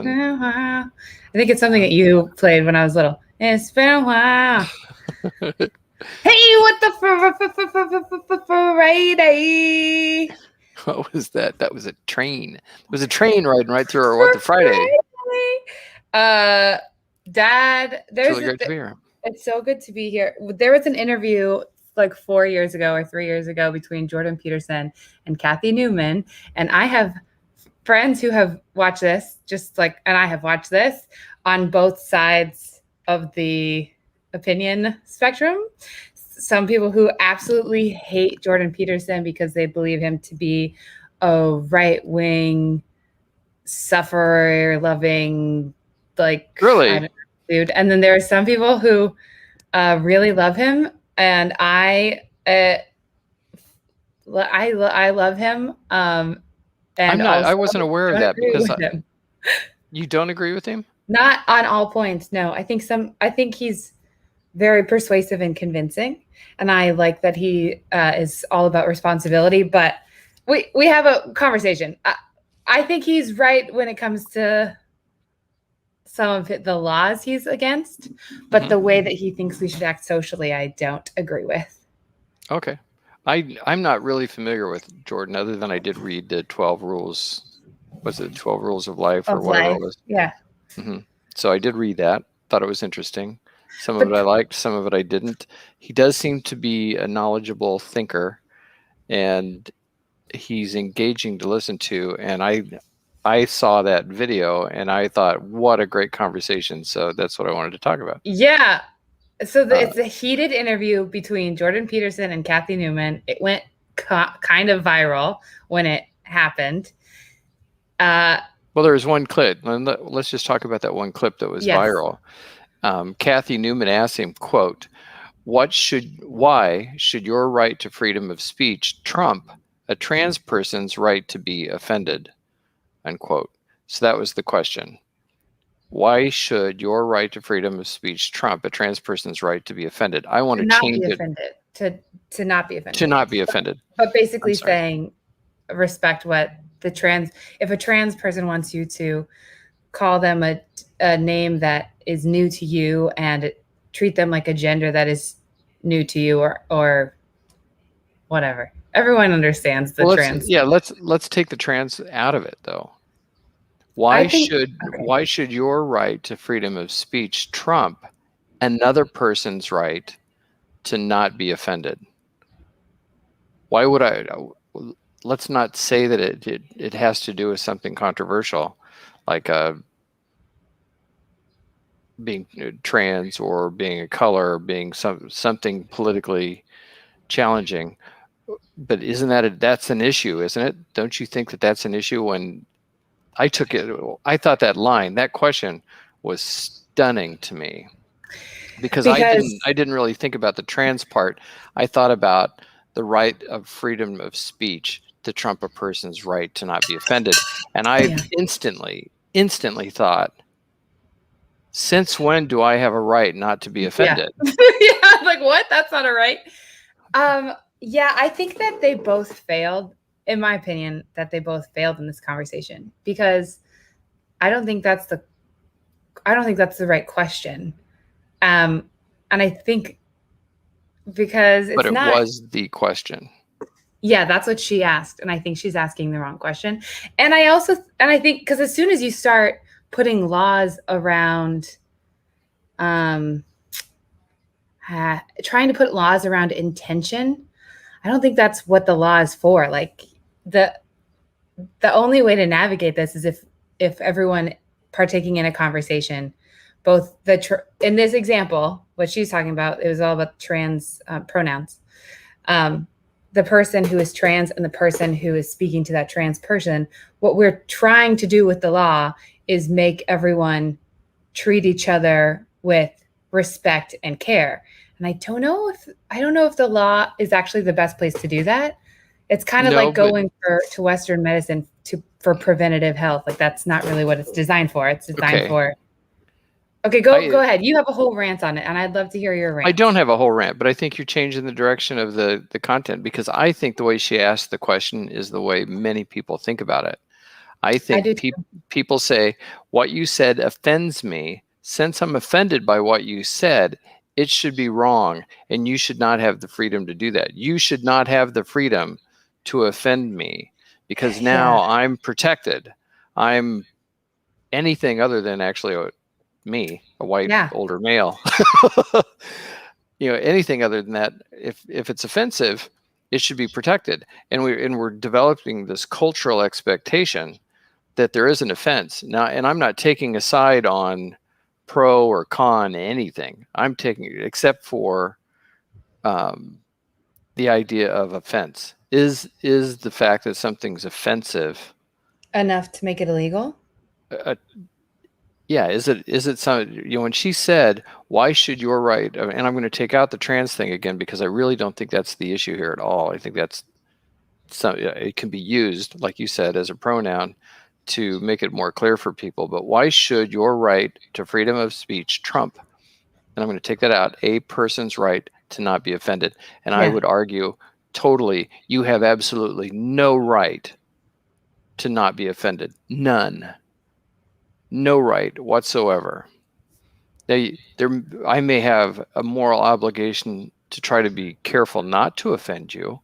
been a while. I think it's something that you played when I was little. It's been a while. Hey, what the Friday? What was that? That was a train. It was a train riding right through our What the Friday. Dad, It's really great to be here. It's so good to be here. There was an interview like 4 years ago or 3 years ago between Jordan Peterson and Kathy Newman, and I have friends who have watched this, and I have watched this on both sides of the opinion spectrum. Some people who absolutely hate Jordan Peterson because they believe him to be a right-wing, sufferer-loving, really dude. And then there are some people who really love him, and I love him. And I wasn't aware of that because you don't agree with him? Not on all points. No, I think he's very persuasive and convincing, and I like that he is all about responsibility. But we have a conversation. I think he's right when it comes to some of the laws he's against, but the way that he thinks we should act socially, I don't agree with. Okay. I'm not really familiar with Jordan, other than I did read the 12 Rules. Was it 12 Rules of Life or whatever it was? Yeah. Mm-hmm. So I did read that. Thought it was interesting. Some of it I liked, some of it I didn't. He does seem to be a knowledgeable thinker, and he's engaging to listen to. And I saw that video and I thought, what a great conversation. So that's what I wanted to talk about. Yeah. So it's a heated interview between Jordan Peterson and Kathy Newman. It went kind of viral when it happened. Well, there was one clip. Let's just talk about that one clip that was viral. Kathy Newman asked him, quote, why should your right to freedom of speech trump a trans person's right to be offended? Unquote. So that was the question. Why should your right to freedom of speech trump a trans person's right to be offended? I want to change it. To not be offended. To not be offended. But basically saying respect what if a trans person wants you to call them a name that is new to you and treat them like a gender that is new to you or whatever. Everyone understands the trans. Let's take the trans out of it though. Why should your right to freedom of speech trump another person's right to not be offended? Why would let's not say that it has to do with something controversial, like being trans or being a color, or being something politically challenging. But isn't that's an issue, isn't it? Don't you think that that's an issue? When I thought that question was stunning to me because I didn't really think about the trans part. I thought about the right of freedom of speech to trump a person's right to not be offended. And I instantly thought, since when do I have a right not to be offended? Yeah, like what? That's not a right. Yeah, I think that they both failed. In my opinion, that they both failed in this conversation because I don't think that's the right question. And I think because it was the question. Yeah, that's what she asked. And I think she's asking the wrong question. And I think because as soon as you start putting laws around, trying to put laws around intention, I don't think that's what the law is for. Like the only way to navigate this is if everyone partaking in a conversation, both in this example, what she's talking about, it was all about trans pronouns. The person who is trans and the person who is speaking to that trans person, what we're trying to do with the law is make everyone treat each other with respect and care. And I don't know if the law is actually the best place to do that. It's kind of like going to Western medicine for preventative health. Like that's not really what it's designed for. It's designed for. Okay, go ahead. You have a whole rant on it, and I'd love to hear your rant. I don't have a whole rant, but I think you're changing the direction of the content because I think the way she asked the question is the way many people think about it. I I think do too. people say, what you said offends me. Since I'm offended by what you said, it should be wrong, and you should not have the freedom to do that. You should not have the freedom to offend me, because now Yeah. I'm protected. I'm anything other than actually me, a white Yeah. older male. Anything other than that, if it's offensive, it should be protected. And we're developing this cultural expectation that there is an offense now. And I'm not taking a side on pro or con anything. I'm taking, except for the idea of offense. Is the fact that something's offensive Enough to make it illegal? Yeah, is it some, when she said, why should your right, and I'm going to take out the trans thing again, because I really don't think that's the issue here at all. I think that's it can be used, like you said, as a pronoun to make it more clear for people. But why should your right to freedom of speech trump? And I'm going to take that out, a person's right to not be offended. And I Yeah. would argue totally, you have absolutely no right to not be offended. None. No right whatsoever. I may have a moral obligation to try to be careful not to offend you,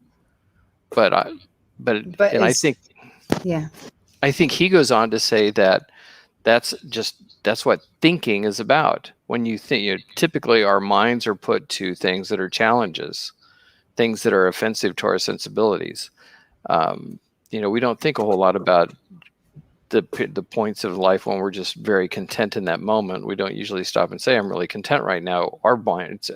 but I think, yeah. I think he goes on to say that that's what thinking is about. When you think, typically our minds are put to things that are challenges, things that are offensive to our sensibilities. We don't think a whole lot about the points of life when we're just very content in that moment. We don't usually stop and say, I'm really content right now. Our minds,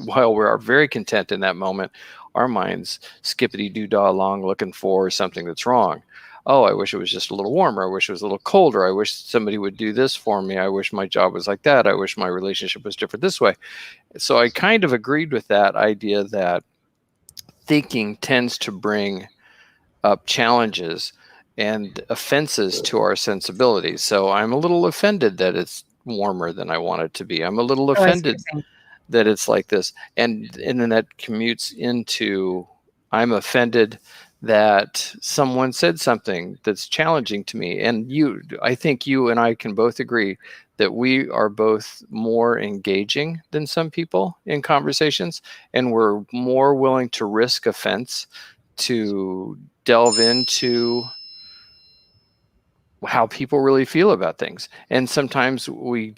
while we are very content in that moment, our minds skippity-doo-dah along looking for something that's wrong. Oh, I wish it was just a little warmer. I wish it was a little colder. I wish somebody would do this for me. I wish my job was like that. I wish my relationship was different this way. So I kind of agreed with that idea that thinking tends to bring up challenges and offenses to our sensibilities. So I'm a little offended that it's warmer than I want it to be. I'm a little offended that it's like this. And then that commutes into, I'm offended that someone said something that's challenging to me. And I think you and I can both agree that we are both more engaging than some people in conversations, and we're more willing to risk offense, to delve into how people really feel about things. And sometimes we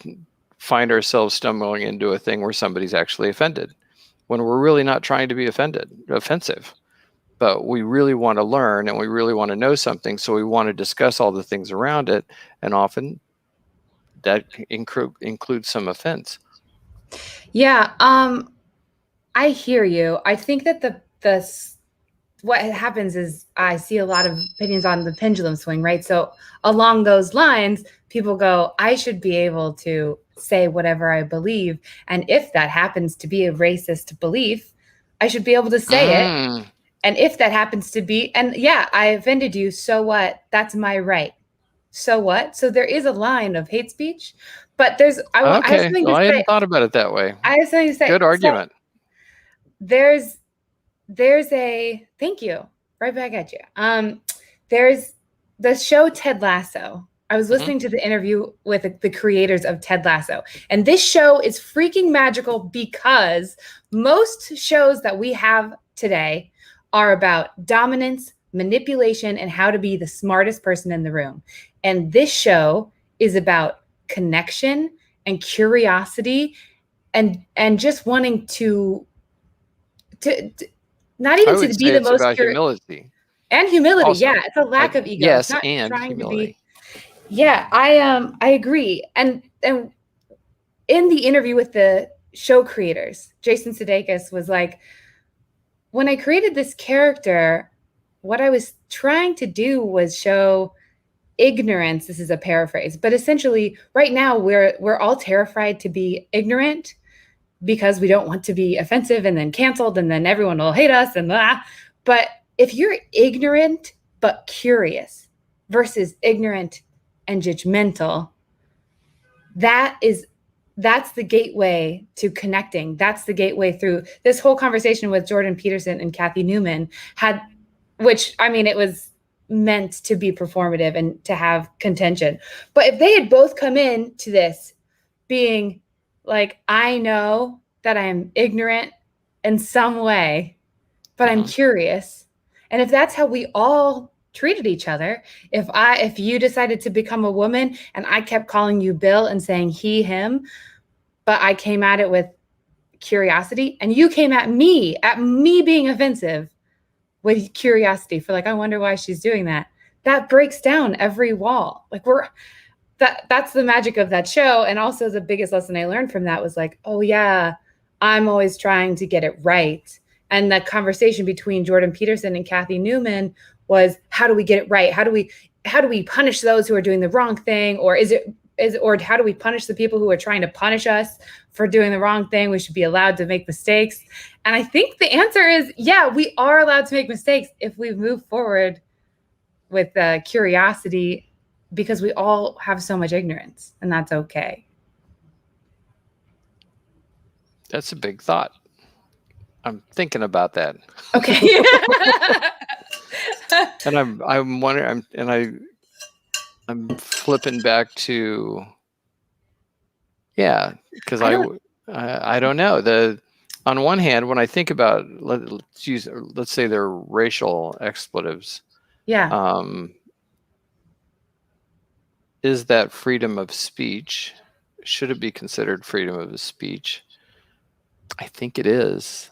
find ourselves stumbling into a thing where somebody's actually offended when we're really not trying to be offensive. But we really want to learn, and we really want to know something. So we want to discuss all the things around it. And often that includes some offense. Yeah. I hear you. I think that what happens is I see a lot of opinions on the pendulum swing, right? So along those lines, people go, I should be able to say whatever I believe. And if that happens to be a racist belief, I should be able to say it. And if that happens to be, and yeah, I offended you, so what? That's my right. So what? So there is a line of hate speech, but I hadn't thought about it that way. I have something to say. Good argument. So there's a, thank you, right back at you. There's the show Ted Lasso. I was listening to the interview with the creators of Ted Lasso, and this show is freaking magical because most shows that we have today are about dominance, manipulation, and how to be the smartest person in the room. And this show is about connection and curiosity and just wanting to not even to be the most about humility. And humility. Also, yeah, it's a lack of ego. Yes, it's not and trying humility. To be. Yeah, I agree. And in the interview with the show creators, Jason Sudeikis was like, when I created this character, what I was trying to do was show ignorance. This is a paraphrase, but essentially right now we're all terrified to be ignorant because we don't want to be offensive and then canceled and then everyone will hate us and blah. But if you're ignorant but curious versus ignorant and judgmental, that's the gateway to connecting. That's the gateway through this whole conversation with Jordan Peterson and Kathy Newman which, I mean, it was meant to be performative and to have contention. But if they had both come in to this being like, I know that I am ignorant in some way, but I'm curious. And if that's how we all treated each other, if you decided to become a woman and I kept calling you Bill and saying he, him, but I came at it with curiosity, and you came at me being offensive with curiosity for like, I wonder why she's doing that. That breaks down every wall. Like that's the magic of that show. And also the biggest lesson I learned from that was like, oh yeah, I'm always trying to get it right. And the conversation between Jordan Peterson and Kathy Newman was, how do we get it right? How do we punish those who are doing the wrong thing? Or or how do we punish the people who are trying to punish us for doing the wrong thing? We should be allowed to make mistakes. And I think the answer is, yeah, we are allowed to make mistakes if we move forward with curiosity, because we all have so much ignorance, and that's okay. That's a big thought. I'm thinking about that. Okay. And I'm wondering, I'm flipping back to, because I don't know. On one hand, when I think about, let's say they're racial expletives. Yeah. Is that freedom of speech? Should it be considered freedom of speech? I think it is.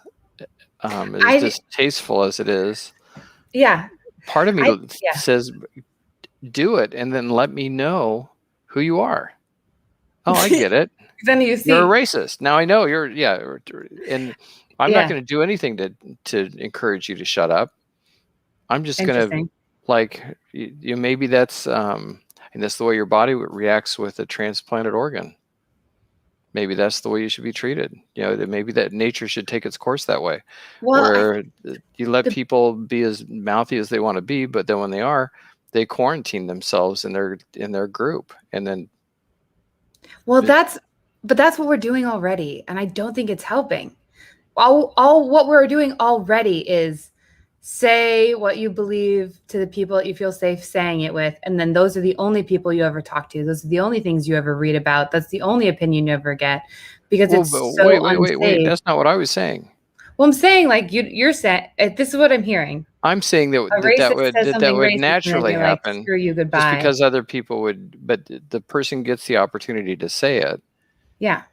As distasteful as it is. Yeah. Part of me says, do it and then let me know who you are. Oh, I get it. Then you see you're a racist. Now I know you're, and I'm not going to do anything to encourage you to shut up. I'm just going to, like, maybe that's, and that's the way your body reacts with a transplanted organ. Maybe that's the way you should be treated. That maybe that nature should take its course that way, where you let people be as mouthy as they want to be, but then when they quarantine themselves in their group, and then. Well, that's what we're doing already, and I don't think it's helping. All what we're doing already is say what you believe to the people that you feel safe saying it with, and then those are the only people you ever talk to. Those are the only things you ever read about. That's the only opinion you ever get, because it's so wait. That's not what I was saying. Well, I'm saying, like, you're saying, this is what I'm hearing. I'm saying that would naturally happen. Like, screw you, goodbye. Just because other people would, but the person gets the opportunity to say it. Yeah.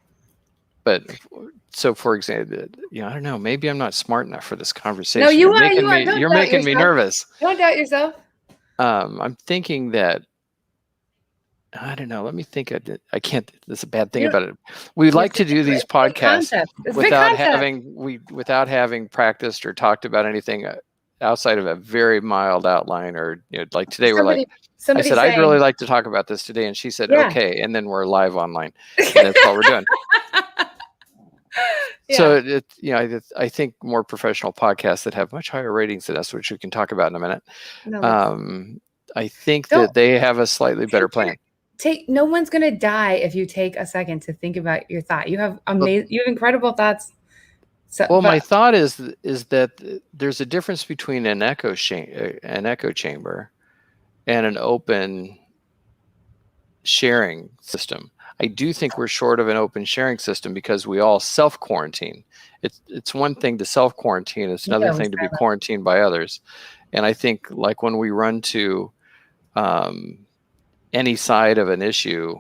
But so, for example, I don't know. Maybe I'm not smart enough for this conversation. No, you are. You're making me nervous. Don't doubt yourself. I'm thinking that, I don't know. Let me think. I can't. That's a bad thing about it. We like to do these podcasts without having practiced or talked about anything outside of a very mild outline, or like today I said I'd really like to talk about this today, and she said okay, and then we're live online, and that's what we're doing. So I think more professional podcasts that have much higher ratings than us, which we can talk about in a minute. I think that they have a slightly better plan. No one's going to die if you take a second to think about your thought. You have you have incredible thoughts. My thought is that there's a difference between an echo chamber and an open sharing system. I do think we're short of an open sharing system because we all self-quarantine. It's one thing to self-quarantine. It's another thing to be quarantined by others. And I think, like, when we run to any side of an issue,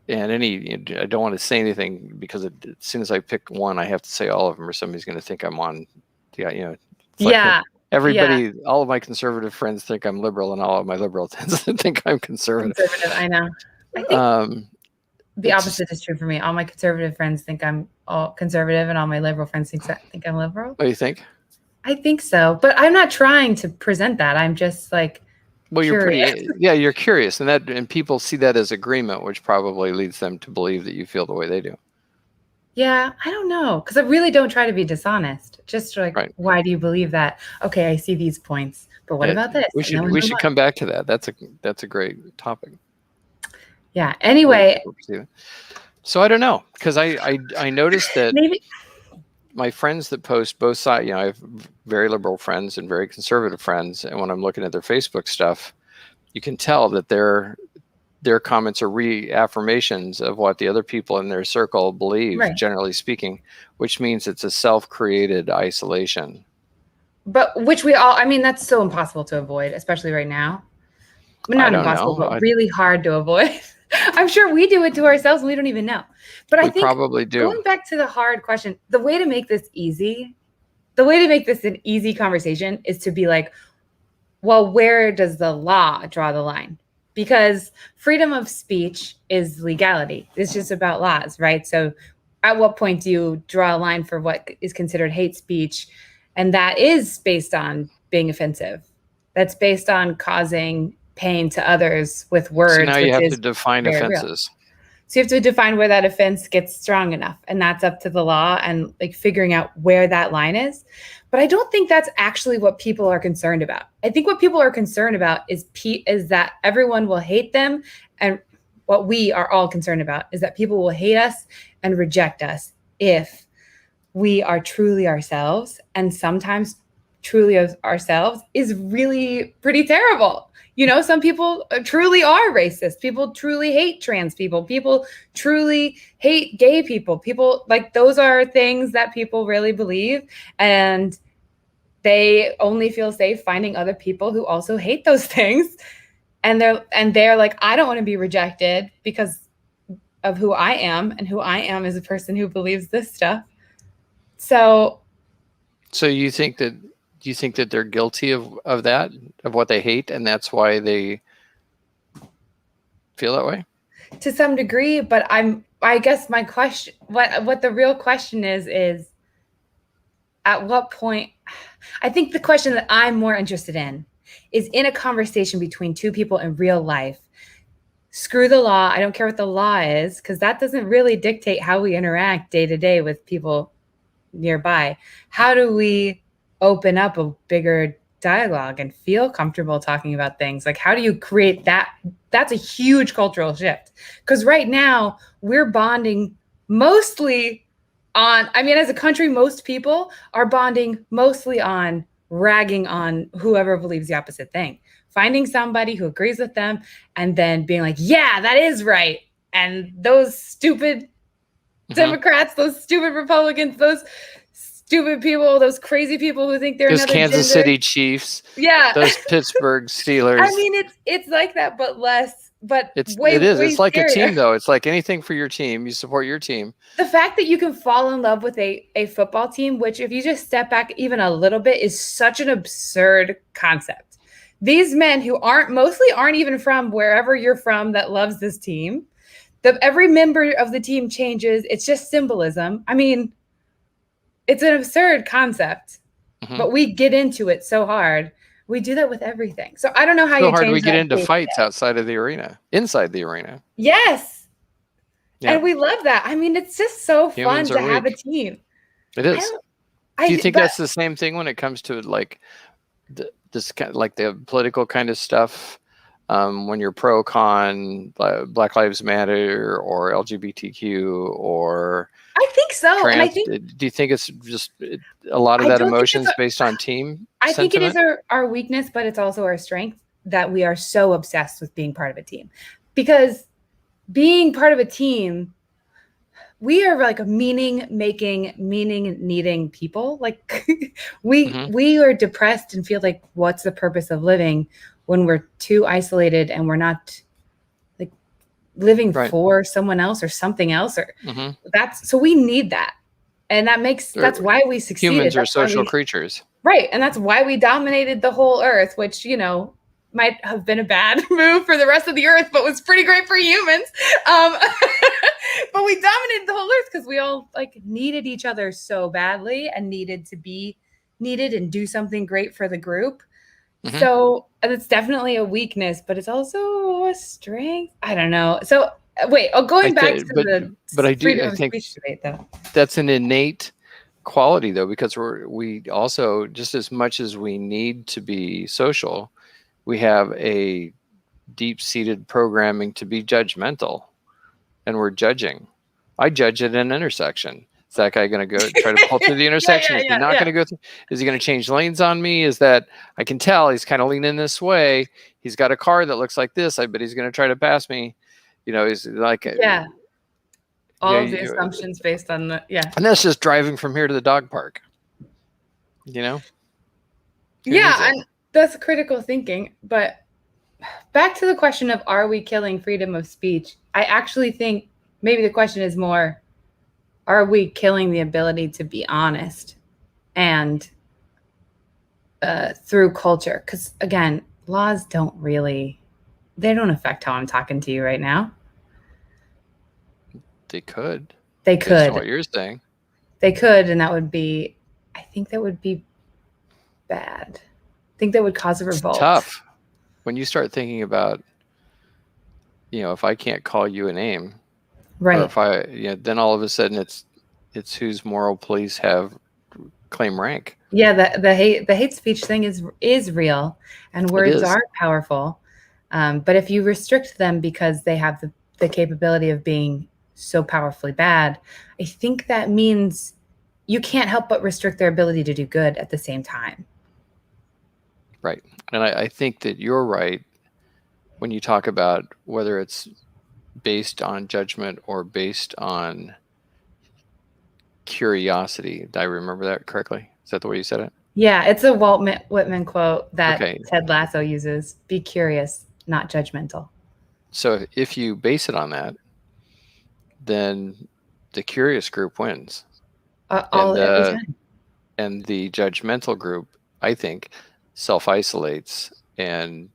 and I don't want to say anything, because as soon as I pick one, I have to say all of them, or somebody's going to think I'm on. Everybody, all of my conservative friends think I'm liberal, and all of my liberal friends think I'm conservative. I know. I think the opposite is true for me. All my conservative friends think I'm all conservative, and all my liberal friends think I'm liberal. Oh, you think? I think so, but I'm not trying to present that. I'm just like. Well, you're curious, and people see that as agreement, which probably leads them to believe that you feel the way they do. Yeah, I don't know, because I really don't try to be dishonest. Just like, why do you believe that? Okay, I see these points, but what about this? We should come back to that. That's a great topic. Yeah. Anyway, so I don't know, because I noticed that my friends that post both sides, I have very liberal friends and very conservative friends, and when I'm looking at their Facebook stuff, you can tell that their comments are reaffirmations of what the other people in their circle believe, Right. generally speaking, which means it's a self-created isolation. But which we all, I mean, that's so impossible to avoid, especially right now. Well, I not don't impossible, know. but really hard to avoid. I'm sure we do it to ourselves and we don't even know. But I We think probably do. going back to the hard question, the way to make this easy, the way to make this an easy conversation is to be like, well, where does the law draw the line? Because freedom of speech is legality. It's just about laws, right? So at what point do you draw a line for what is considered hate speech? And that is based on being offensive. That's based on causing pain to others with So words, now you which have to is define very real. offenses. So you have to define where that offense gets strong enough, and that's up to the law and like figuring out where that line is. But I don't think that's actually what people are concerned about. I think what people are concerned about is that everyone will hate them, and what we are all concerned about is that people will hate us and reject us if we are truly ourselves. And sometimes truly ourselves is really pretty terrible. You know, some people truly are racist. People truly hate trans people. People truly hate gay people. People like those are things that people really believe. And they only feel safe finding other people who also hate those things. And they're like, I don't want to be rejected because of who I am. And who I am is a person who believes this stuff. So you think that they're guilty of that, of what they hate, and that's why they feel that way? To some degree, but I guess my question, what the real question is at what point, I think the question that I'm more interested in is in a conversation between two people in real life. Screw the law. I don't care what the law is, because that doesn't really dictate how we interact day to day with people nearby. How do we open up a bigger dialogue and feel comfortable talking about things? Like, how do you create that? That's a huge cultural shift, because right now we're bonding mostly on, I mean, as a country, most people are bonding mostly on ragging on whoever believes the opposite thing, finding somebody who agrees with them and then being like, yeah, that is right. And those stupid Democrats, those stupid Republicans, those stupid people, those crazy people who think they're those another Kansas gender. City Chiefs, Yeah. those Pittsburgh Steelers. I mean, it's like that, but less, but it is. It's like scarier. a team, though. It's like anything for your team. You support your team. The fact that you can fall in love with a football team, which if you just step back even a little bit, is such an absurd concept. These men who aren't even from wherever you're from that loves this team. Every member of the team changes. It's just symbolism. I mean, it's an absurd concept, but we get into it so hard. We do that with everything. So I don't know how so you hard change we get that into fights outside of the arena, inside the arena. Yes. Yeah. And we love that. I mean, it's just so Humans fun to have a weak. team. It is. Do you think that's the same thing when it comes to like this kind, like the political kind of stuff? When you're pro con Black Lives Matter or LGBTQ or I think so. trans, and I think, do you think it's just a lot of that emotion is based on team I sentiment? think it is our weakness, but it's also our strength that we are so obsessed with being part of a team. Because being part of a team, we are like a meaning-making, meaning-needing people. Like we are depressed and feel like, what's the purpose of living when we're too isolated and we're not like living for someone else or something else, or so we need that. And that's why we succeeded. Humans are social creatures. Right. And that's why we dominated the whole earth, which, might have been a bad move for the rest of the earth, but was pretty great for humans. But we dominated the whole earth because we all like needed each other so badly and needed to be needed and do something great for the group. So it's definitely a weakness, but it's also a strength. I don't know. So wait, going back to the freedom of speech debate, though. That's an innate quality, though, because we also, just as much as we need to be social, we have a deep-seated programming to be judgmental, and we're judging. I judge at an intersection. Is that guy going to go try to pull through the intersection? Is he not going to go through? Is he going to change lanes on me? Is that I can tell he's kind of leaning this way. He's got a car that looks like this. I bet he's going to try to pass me. He's like all of the assumptions based on and that's just driving from here to the dog park. And that's critical thinking. But back to the question of, are we killing freedom of speech? I actually think maybe the question is more, are we killing the ability to be honest and through culture? Because again, laws don't affect how I'm talking to you right now. They could. Based on what you're saying. They could, and I think that would be bad. I think that would cause a revolt. It's tough. When you start thinking about, if I can't call you a name, right? Or if I, then all of a sudden it's whose moral police claim rank. Yeah, the hate speech thing is real, and words are powerful. But if you restrict them because they have the capability of being so powerfully bad, I think that means you can't help but restrict their ability to do good at the same time. Right. And I think that you're right when you talk about whether it's based on judgment or based on curiosity. Did I remember that correctly? Is that the way you said it? Yeah, it's a Walt Whitman quote that Ted Lasso uses. Be curious, not judgmental. So if you base it on that, then the curious group wins. Every time. And the judgmental group, I think, self-isolates and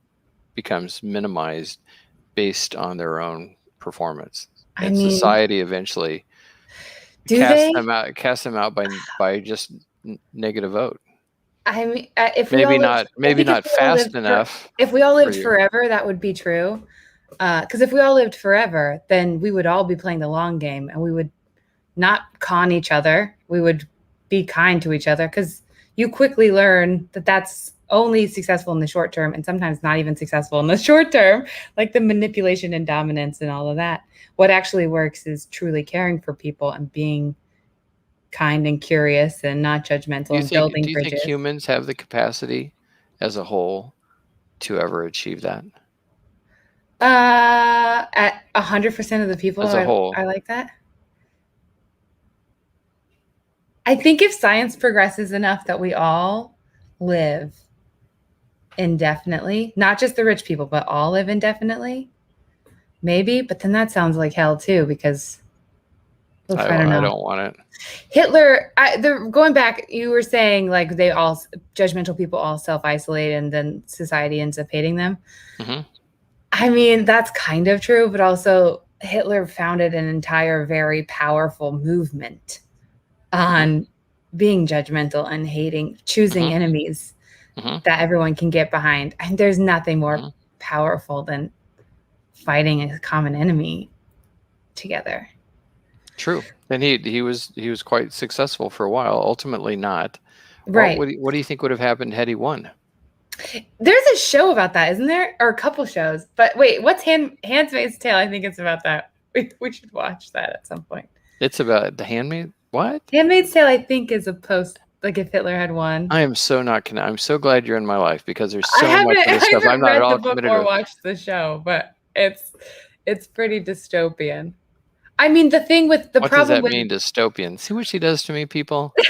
becomes minimized based on their own performance. And society eventually casts them out by just negative vote. I mean, if not fast enough. If we all lived forever, that would be true. Because if we all lived forever, then we would all be playing the long game, and we would not con each other. We would be kind to each other, because you quickly learn that that's only successful in the short term, and sometimes not even successful in the short term, like the manipulation and dominance and all of that. What actually works is truly caring for people and being kind and curious and not judgmental and building bridges. Do you think humans have the capacity as a whole to ever achieve that? At 100% of the people as a whole, I like that. I think if science progresses enough that we all live indefinitely, not just the rich people, but all live indefinitely, maybe. But then that sounds like hell too, because I don't know. I don't want it. Hitler, going back, you were saying like judgmental people all self-isolate and then society ends up hating them. Mm-hmm. I mean, that's kind of true, but also Hitler founded an entire very powerful movement on being judgmental and hating, choosing enemies that everyone can get behind. And there's nothing more powerful than fighting a common enemy together. True. And he was quite successful for a while, ultimately not. Right. What do you think would have happened had he won? There's a show about that, isn't there? Or a couple shows. But wait, what's Handmaid's Tale? I think it's about that. We should watch that at some point. It's about the Handmaid? What? Handmaid's Tale, I think, is a post, like if Hitler had won. I am so not connected. I'm so glad you're in my life, because there's so much of this stuff. I'm not at all committed to. I haven't read the book or watched the show, but it's pretty dystopian. I mean, the thing with the problem. What does that mean, dystopian? See what she does to me, people? No,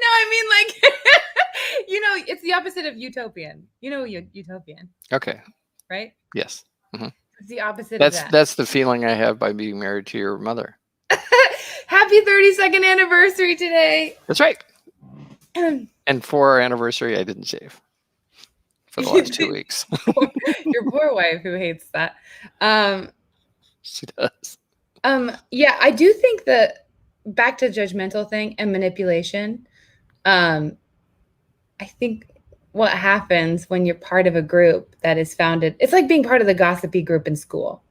I mean, like, it's the opposite of utopian. Utopian. Okay. Right? Yes. Mm-hmm. It's the opposite of that. That's the feeling I have by being married to your mother. Happy 32nd anniversary today. That's right. And for our anniversary, I didn't shave for the last 2 weeks. Your poor wife who hates that. She does. Yeah, I do think that back to judgmental thing and manipulation. I think what happens when you're part of a group that is founded, it's like being part of the gossipy group in school.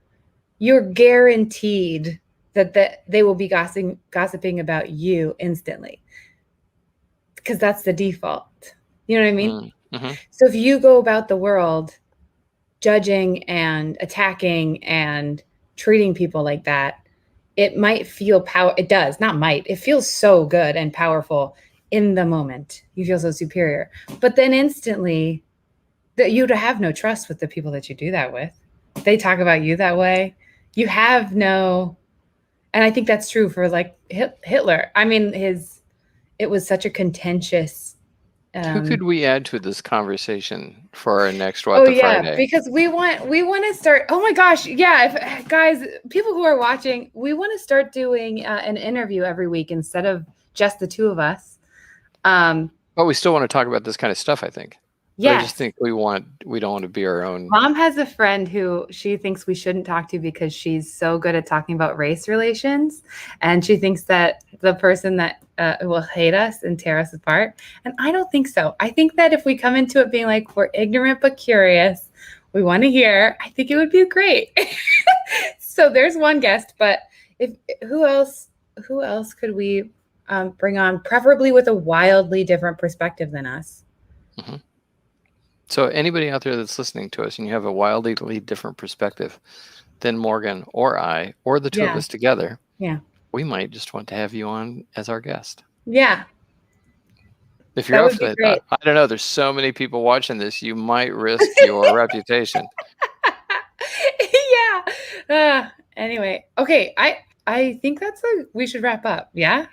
You're guaranteed that they will be gossiping about you instantly, because that's the default. You know what I mean? Mm-hmm. So if you go about the world judging and attacking and treating people like that, it might feel it does, not might, it feels so good and powerful in the moment. You feel so superior, but then instantly that you'd have no trust with the people that you do that with. They talk about you that way. You have no, and I think that's true for like Hitler. I mean, it was such a contentious. Who could we add to this conversation for our next Oh the yeah, Friday? because we want to start. Oh my gosh, yeah, if, guys, people who are watching, we want to start doing an interview every week instead of just the two of us. But we still want to talk about this kind of stuff, I think. But I just Yes. think we don't want to be our own. Mom has a friend who she thinks we shouldn't talk to because she's so good at talking about race relations. And she thinks that the person that will hate us and tear us apart. And I don't think so. I think that if we come into it being like, we're ignorant but curious, we want to hear, I think it would be great. So there's one guest, but who else could we bring on, preferably with a wildly different perspective than us? Mm-hmm. So anybody out there that's listening to us and you have a wildly different perspective than Morgan or I or the two of us together, we might just want to have you on as our guest. Yeah. If you're up for that, I don't know. There's so many people watching this. You might risk your reputation. Yeah. Anyway, okay. I think we should wrap up. Yeah.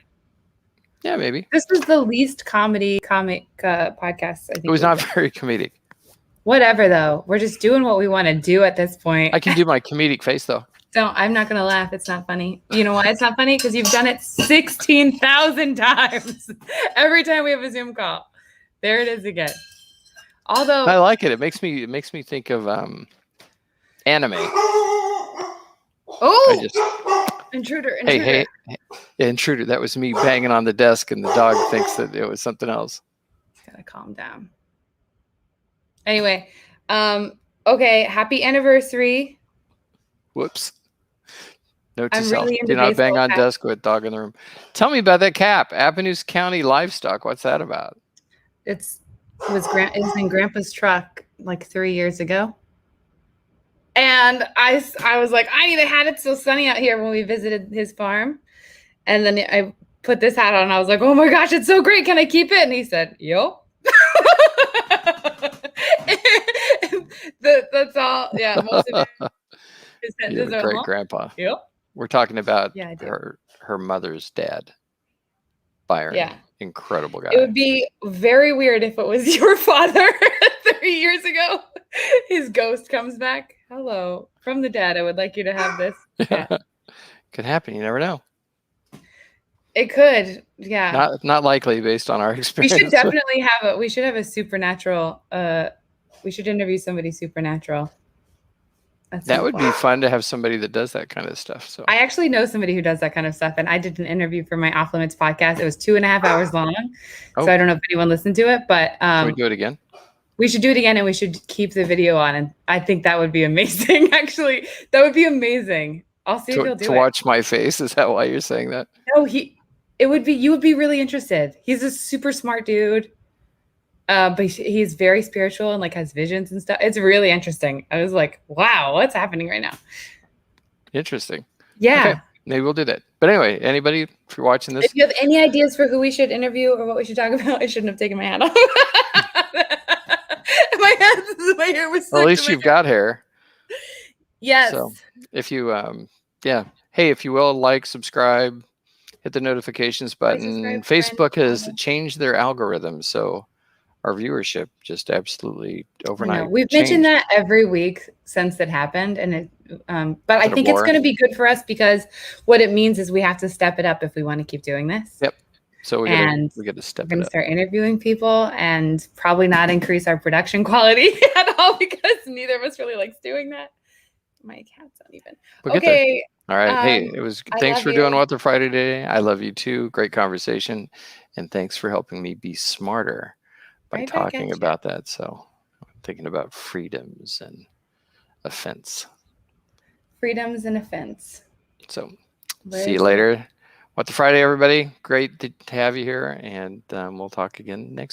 Yeah, maybe. This was the least comic podcast. I think it was not very comedic. Whatever, though. We're just doing what we want to do at this point. I can do my comedic face, though. I'm not going to laugh. It's not funny. You know why it's not funny? Because you've done it 16,000 times. Every time we have a Zoom call. There it is again. Although I like it. It makes me think of anime. Oh, intruder. Hey, intruder. That was me banging on the desk, and the dog thinks that it was something else. Just gotta calm down. Anyway, okay. Happy anniversary. Whoops. Note to self: do not bang on desk with dog in the room. Tell me about that cap. Appanoose County Livestock. What's that about? It was in Grandpa's truck like 3 years ago. And I was like, I need a hat. It's so sunny out here when we visited his farm. And then I put this hat on and I was like, oh my gosh, it's so great. Can I keep it? And he said, yo. That's all. Yeah. Most of his sentences are great grandpa. Yep. We're talking about her mother's dad, Byron. Yeah. Incredible guy. It would be very weird if it was your father 3 years ago. His ghost comes back. Hello. From the dead. I would like you to have this. Yeah. Could happen. You never know. It could. Yeah. Not likely based on our experience. We should definitely have we should have a supernatural. We should interview somebody supernatural. That would be fun to have somebody that does that kind of stuff. So I actually know somebody who does that kind of stuff, and I did an interview for my Off Limits podcast. It was 2.5 hours long, so I don't know if anyone listened to it, but can we do it again? We should do it again, and we should keep the video on. And I think that would be amazing. Actually, that would be amazing. I'll see if he'll do it. To watch my face, is that why you're saying that? No, you would be really interested. He's a super smart dude. But he's very spiritual and like has visions and stuff. It's really interesting. I was like, wow, what's happening right now? Interesting. Yeah. Okay. Maybe we'll do that. But anyway, anybody, if you're watching this. If you have any ideas for who we should interview or what we should talk about, I shouldn't have taken my hat off. my hair was well, at least you've got hair. Yes. So if you, hey, if you will, like, subscribe, hit the notifications button. Facebook has changed their algorithm. So our viewership just absolutely overnight. We've mentioned that every week since it happened, and but I think it's going to be good for us because what it means is we have to step it up if we want to keep doing this. Yep. So we got to step it up. We're going to start interviewing people and probably not increase our production quality at all because neither of us really likes doing that. My cat's uneven. Okay. All right. Hey, it was. Thanks for doing What the Friday today. I love you too. Great conversation, and thanks for helping me be smarter by talking about that. So I'm thinking about freedoms and offense. Freedoms and offense. So see you later. What the Friday, everybody. Great to have you here. And we'll talk again next week.